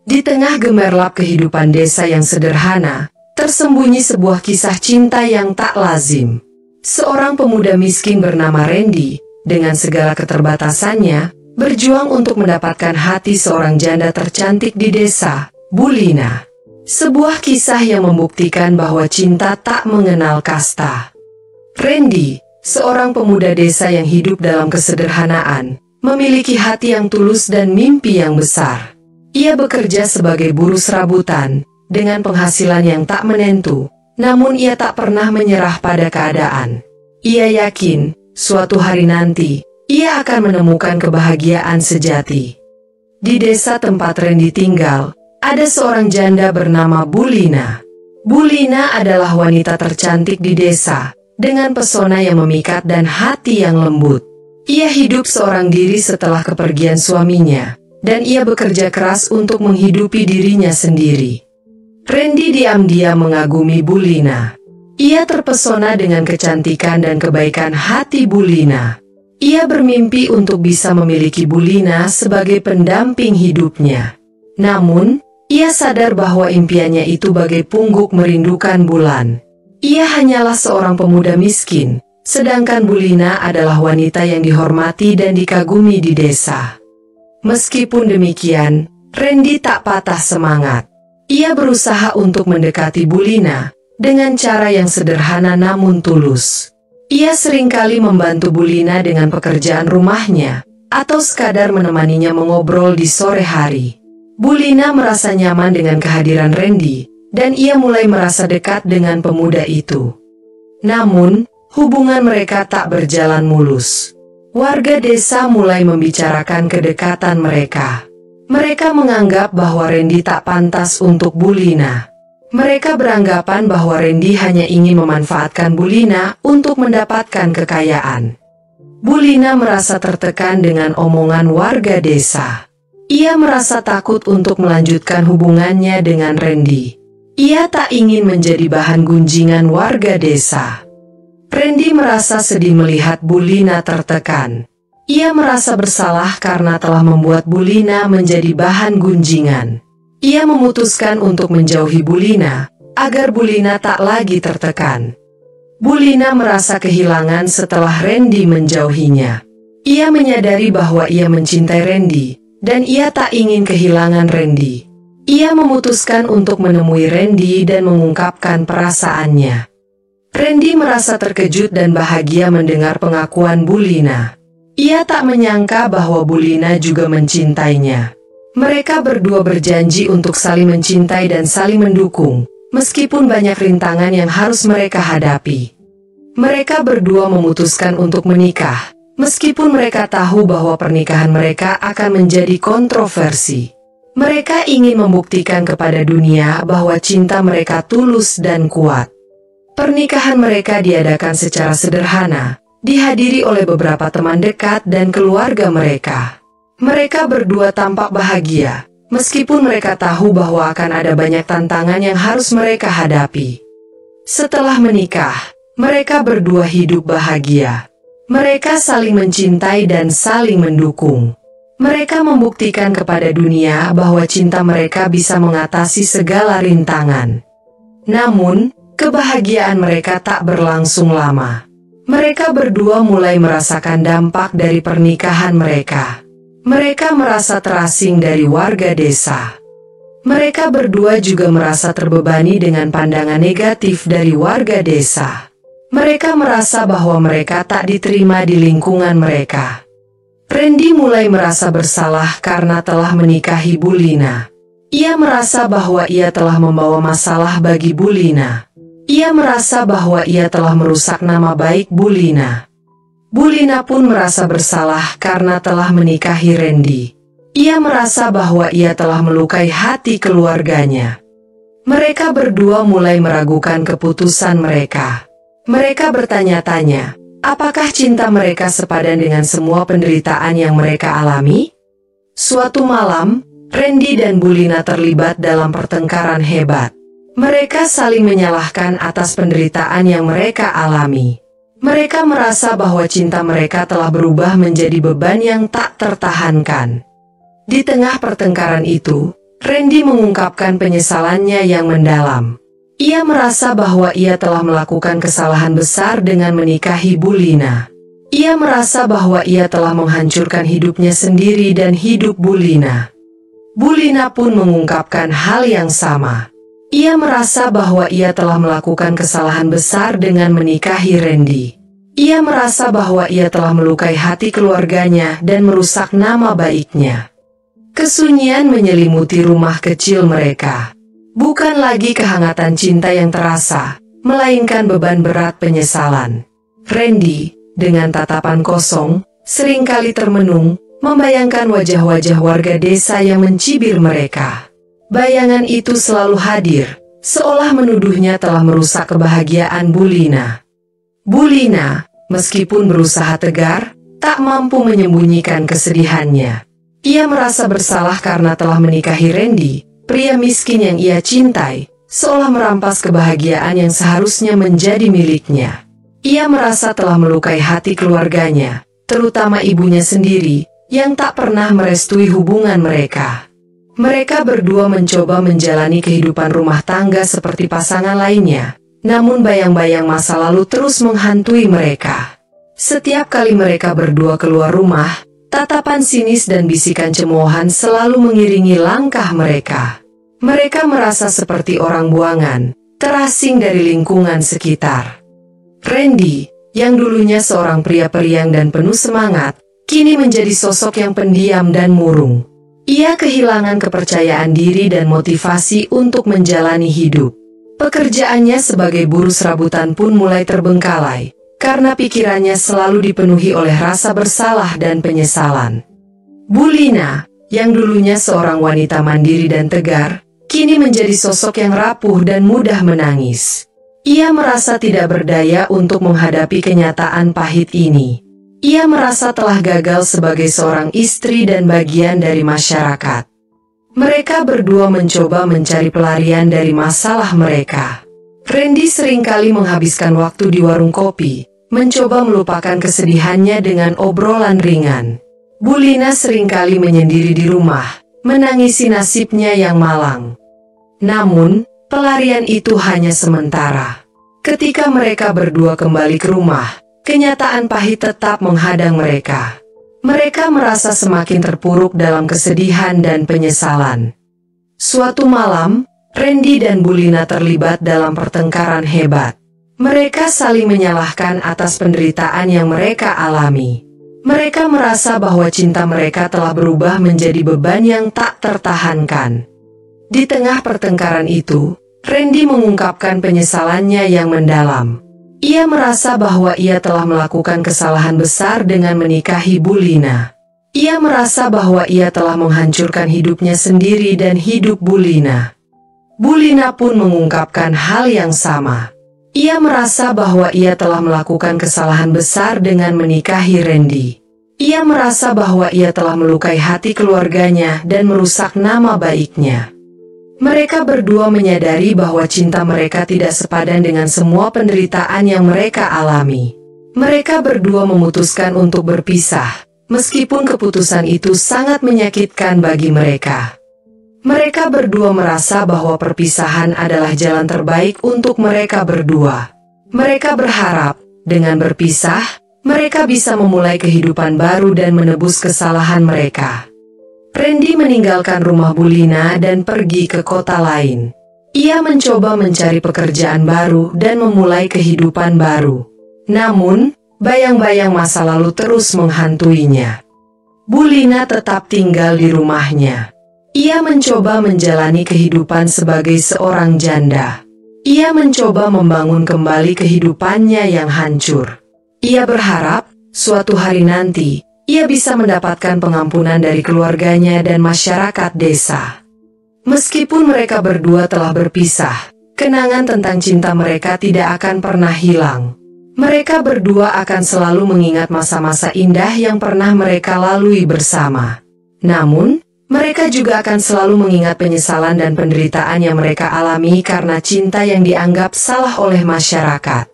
Di tengah gemerlap kehidupan desa yang sederhana, tersembunyi sebuah kisah cinta yang tak lazim. Seorang pemuda miskin bernama Randy, dengan segala keterbatasannya, berjuang untuk mendapatkan hati seorang janda tercantik di desa, Bulina. Sebuah kisah yang membuktikan bahwa cinta tak mengenal kasta. Randy, seorang pemuda desa yang hidup dalam kesederhanaan, memiliki hati yang tulus dan mimpi yang besar. Ia bekerja sebagai buruh serabutan, dengan penghasilan yang tak menentu, namun ia tak pernah menyerah pada keadaan. Ia yakin, suatu hari nanti, ia akan menemukan kebahagiaan sejati. Di desa tempat Randy tinggal, ada seorang janda bernama Bulina. Bulina adalah wanita tercantik di desa, dengan pesona yang memikat dan hati yang lembut. Ia hidup seorang diri setelah kepergian suaminya, dan ia bekerja keras untuk menghidupi dirinya sendiri. Randy diam-diam mengagumi Bulina. Ia terpesona dengan kecantikan dan kebaikan hati Bulina. Ia bermimpi untuk bisa memiliki Bulina sebagai pendamping hidupnya. Namun, ia sadar bahwa impiannya itu bagai pungguk merindukan bulan. Ia hanyalah seorang pemuda miskin, sedangkan Bulina adalah wanita yang dihormati dan dikagumi di desa. Meskipun demikian, Randy tak patah semangat. Ia berusaha untuk mendekati Bulina dengan cara yang sederhana namun tulus. Ia seringkali membantu Bulina dengan pekerjaan rumahnya, atau sekadar menemaninya mengobrol di sore hari. Bulina merasa nyaman dengan kehadiran Randy, dan ia mulai merasa dekat dengan pemuda itu. Namun, hubungan mereka tak berjalan mulus. Warga desa mulai membicarakan kedekatan mereka. Mereka menganggap bahwa Randy tak pantas untuk Bulina. Mereka beranggapan bahwa Randy hanya ingin memanfaatkan Bulina untuk mendapatkan kekayaan. Bulina merasa tertekan dengan omongan warga desa. Ia merasa takut untuk melanjutkan hubungannya dengan Randy. Ia tak ingin menjadi bahan gunjingan warga desa. Randy merasa sedih melihat Bulina tertekan. Ia merasa bersalah karena telah membuat Bulina menjadi bahan gunjingan. Ia memutuskan untuk menjauhi Bulina, agar Bulina tak lagi tertekan. Bulina merasa kehilangan setelah Randy menjauhinya. Ia menyadari bahwa ia mencintai Randy, dan ia tak ingin kehilangan Randy. Ia memutuskan untuk menemui Randy dan mengungkapkan perasaannya. Randy merasa terkejut dan bahagia mendengar pengakuan Bulina. Ia tak menyangka bahwa Bulina juga mencintainya. Mereka berdua berjanji untuk saling mencintai dan saling mendukung, meskipun banyak rintangan yang harus mereka hadapi. Mereka berdua memutuskan untuk menikah, meskipun mereka tahu bahwa pernikahan mereka akan menjadi kontroversi. Mereka ingin membuktikan kepada dunia bahwa cinta mereka tulus dan kuat. Pernikahan mereka diadakan secara sederhana, dihadiri oleh beberapa teman dekat dan keluarga mereka. Mereka berdua tampak bahagia, meskipun mereka tahu bahwa akan ada banyak tantangan yang harus mereka hadapi. Setelah menikah, mereka berdua hidup bahagia. Mereka saling mencintai dan saling mendukung. Mereka membuktikan kepada dunia bahwa cinta mereka bisa mengatasi segala rintangan. Namun, kebahagiaan mereka tak berlangsung lama. Mereka berdua mulai merasakan dampak dari pernikahan mereka. Mereka merasa terasing dari warga desa. Mereka berdua juga merasa terbebani dengan pandangan negatif dari warga desa. Mereka merasa bahwa mereka tak diterima di lingkungan mereka. Randy mulai merasa bersalah karena telah menikahi Bulina. Ia merasa bahwa ia telah membawa masalah bagi Bulina. Ia merasa bahwa ia telah merusak nama baik Bulina. Bulina pun merasa bersalah karena telah menikahi Randy. Ia merasa bahwa ia telah melukai hati keluarganya. Mereka berdua mulai meragukan keputusan mereka. Mereka bertanya-tanya, apakah cinta mereka sepadan dengan semua penderitaan yang mereka alami? Suatu malam, Randy dan Bulina terlibat dalam pertengkaran hebat. Mereka saling menyalahkan atas penderitaan yang mereka alami. Mereka merasa bahwa cinta mereka telah berubah menjadi beban yang tak tertahankan. Di tengah pertengkaran itu, Randy mengungkapkan penyesalannya yang mendalam. Ia merasa bahwa ia telah melakukan kesalahan besar dengan menikahi Bulina. Ia merasa bahwa ia telah menghancurkan hidupnya sendiri dan hidup Bulina. Bulina pun mengungkapkan hal yang sama. Ia merasa bahwa ia telah melakukan kesalahan besar dengan menikahi Randy. Ia merasa bahwa ia telah melukai hati keluarganya dan merusak nama baiknya. Kesunyian menyelimuti rumah kecil mereka. Bukan lagi kehangatan cinta yang terasa, melainkan beban berat penyesalan. Randy, dengan tatapan kosong, seringkali termenung, membayangkan wajah-wajah warga desa yang mencibir mereka. Bayangan itu selalu hadir, seolah menuduhnya telah merusak kebahagiaan Bulina. Bulina, meskipun berusaha tegar, tak mampu menyembunyikan kesedihannya. Ia merasa bersalah karena telah menikahi Randy, pria miskin yang ia cintai, seolah merampas kebahagiaan yang seharusnya menjadi miliknya. Ia merasa telah melukai hati keluarganya, terutama ibunya sendiri, yang tak pernah merestui hubungan mereka. Mereka berdua mencoba menjalani kehidupan rumah tangga seperti pasangan lainnya, namun bayang-bayang masa lalu terus menghantui mereka. Setiap kali mereka berdua keluar rumah, tatapan sinis dan bisikan cemoohan selalu mengiringi langkah mereka. Mereka merasa seperti orang buangan, terasing dari lingkungan sekitar. Randy, yang dulunya seorang pria periang dan penuh semangat, kini menjadi sosok yang pendiam dan murung. Ia kehilangan kepercayaan diri dan motivasi untuk menjalani hidup. Pekerjaannya sebagai buruh serabutan pun mulai terbengkalai, karena pikirannya selalu dipenuhi oleh rasa bersalah dan penyesalan. Bulina, yang dulunya seorang wanita mandiri dan tegar, kini menjadi sosok yang rapuh dan mudah menangis. Ia merasa tidak berdaya untuk menghadapi kenyataan pahit ini. Ia merasa telah gagal sebagai seorang istri dan bagian dari masyarakat. Mereka berdua mencoba mencari pelarian dari masalah mereka. Randy seringkali menghabiskan waktu di warung kopi, mencoba melupakan kesedihannya dengan obrolan ringan. Bulina seringkali menyendiri di rumah, menangisi nasibnya yang malang. Namun, pelarian itu hanya sementara. Ketika mereka berdua kembali ke rumah, kenyataan pahit tetap menghadang mereka. Mereka merasa semakin terpuruk dalam kesedihan dan penyesalan. Suatu malam, Randy dan Bulina terlibat dalam pertengkaran hebat. Mereka saling menyalahkan atas penderitaan yang mereka alami. Mereka merasa bahwa cinta mereka telah berubah menjadi beban yang tak tertahankan. Di tengah pertengkaran itu, Randy mengungkapkan penyesalannya yang mendalam. Ia merasa bahwa ia telah melakukan kesalahan besar dengan menikahi Bulina. Ia merasa bahwa ia telah menghancurkan hidupnya sendiri dan hidup Bulina. Bulina pun mengungkapkan hal yang sama. Ia merasa bahwa ia telah melakukan kesalahan besar dengan menikahi Randy. Ia merasa bahwa ia telah melukai hati keluarganya dan merusak nama baiknya. Mereka berdua menyadari bahwa cinta mereka tidak sepadan dengan semua penderitaan yang mereka alami. Mereka berdua memutuskan untuk berpisah, meskipun keputusan itu sangat menyakitkan bagi mereka. Mereka berdua merasa bahwa perpisahan adalah jalan terbaik untuk mereka berdua. Mereka berharap, dengan berpisah, mereka bisa memulai kehidupan baru dan menebus kesalahan mereka. Randy meninggalkan rumah Bulina dan pergi ke kota lain. Ia mencoba mencari pekerjaan baru dan memulai kehidupan baru. Namun, bayang-bayang masa lalu terus menghantuinya. Bulina tetap tinggal di rumahnya. Ia mencoba menjalani kehidupan sebagai seorang janda. Ia mencoba membangun kembali kehidupannya yang hancur. Ia berharap, suatu hari nanti, ia bisa mendapatkan pengampunan dari keluarganya dan masyarakat desa. Meskipun mereka berdua telah berpisah, kenangan tentang cinta mereka tidak akan pernah hilang. Mereka berdua akan selalu mengingat masa-masa indah yang pernah mereka lalui bersama. Namun, mereka juga akan selalu mengingat penyesalan dan penderitaan yang mereka alami karena cinta yang dianggap salah oleh masyarakat.